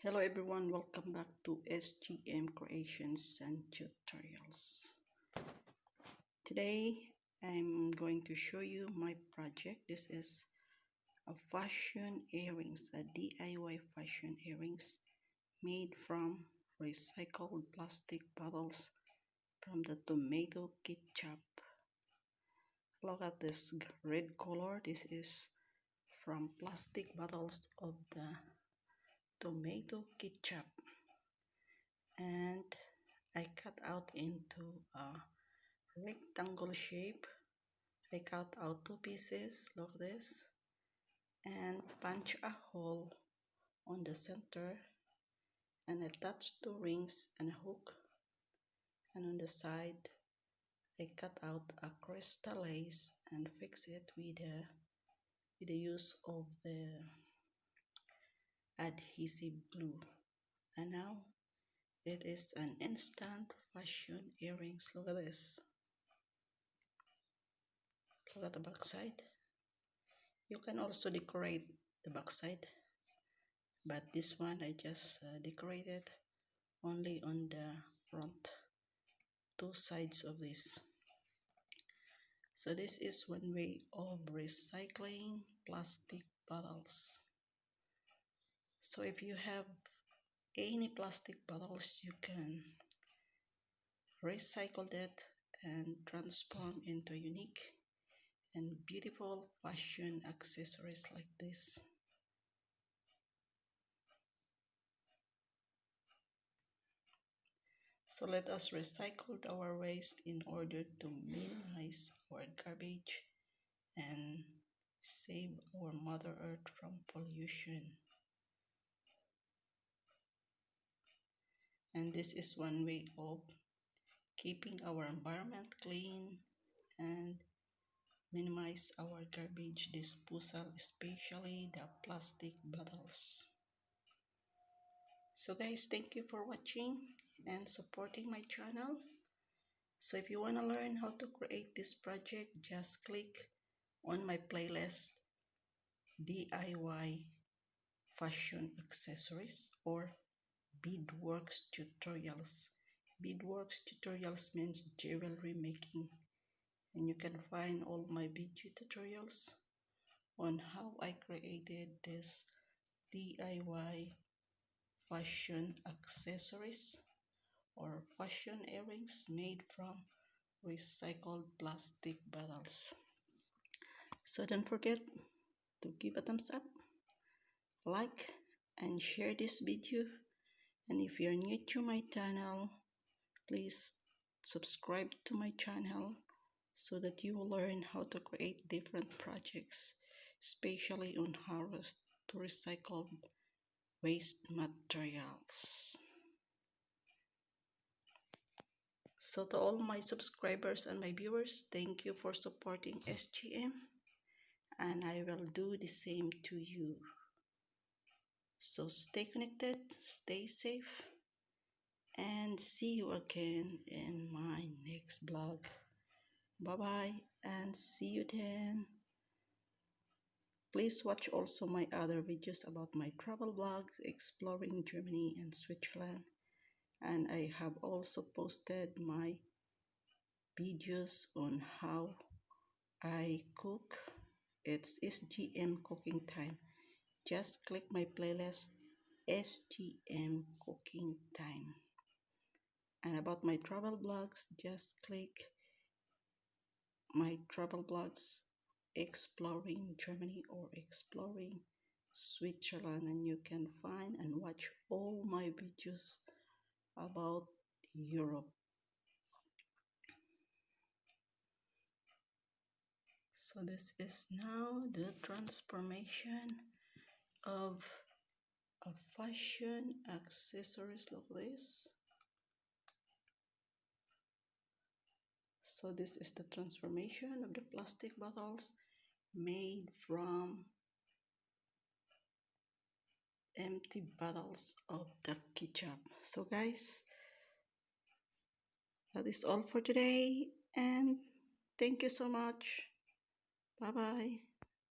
Hello everyone, welcome back to S.G.M Creations and Tutorials. Today I'm going to show you my project. This is a fashion earrings, a DIY fashion earrings made from recycled plastic bottles from the tomato ketchup. Look at this red color. This is from plastic bottles of the tomato ketchup, and I cut out into a rectangle shape. I cut out two pieces like this and punch a hole on the center and attach two rings and a hook, and on the side I cut out a crystal lace and fix it with the use of the adhesive glue. And now it is an instant fashion earrings. Look at this. Look at the back side. You can also decorate the back side, but this one I just decorated only on the front, two sides of this. So this is one way of recycling plastic bottles. So if you have any plastic bottles, you can recycle that and transform into unique and beautiful fashion accessories like this. So let us recycle our waste in order to minimize our garbage and save our Mother Earth from pollution. And this is one way of keeping our environment clean and minimize our garbage disposal, especially the plastic bottles. So guys, thank you for watching and supporting my channel. So if you want to learn how to create this project, just click on my playlist DIY fashion accessories or BEADWORKS tutorials. BEADWORKS tutorials means jewelry making, and you can find all my video tutorials on how I created this DIY fashion accessories or fashion earrings made from recycled plastic bottles. So don't forget to give a thumbs up, like, and share this video. And if you're new to my channel, please subscribe to my channel so that you will learn how to create different projects, especially on how to recycle waste materials. So to all my subscribers and my viewers, thank you for supporting S.G.M, and I will do the same to you. So stay connected, stay safe, and see you again in my next vlog. Bye bye and see you then. Please watch also my other videos about my travel vlogs, exploring Germany and Switzerland. And I have also posted my videos on how I cook. It's S.G.M cooking time. Just click my playlist S.G.M cooking time. And about my travel blogs, just click my travel blogs exploring Germany or exploring Switzerland, and you can find and watch all my videos about Europe. So this is now the transformation of a fashion accessories like this. So this is the transformation of the plastic bottles made from empty bottles of the ketchup. So guys, that is all for today, and thank you so much. Bye bye.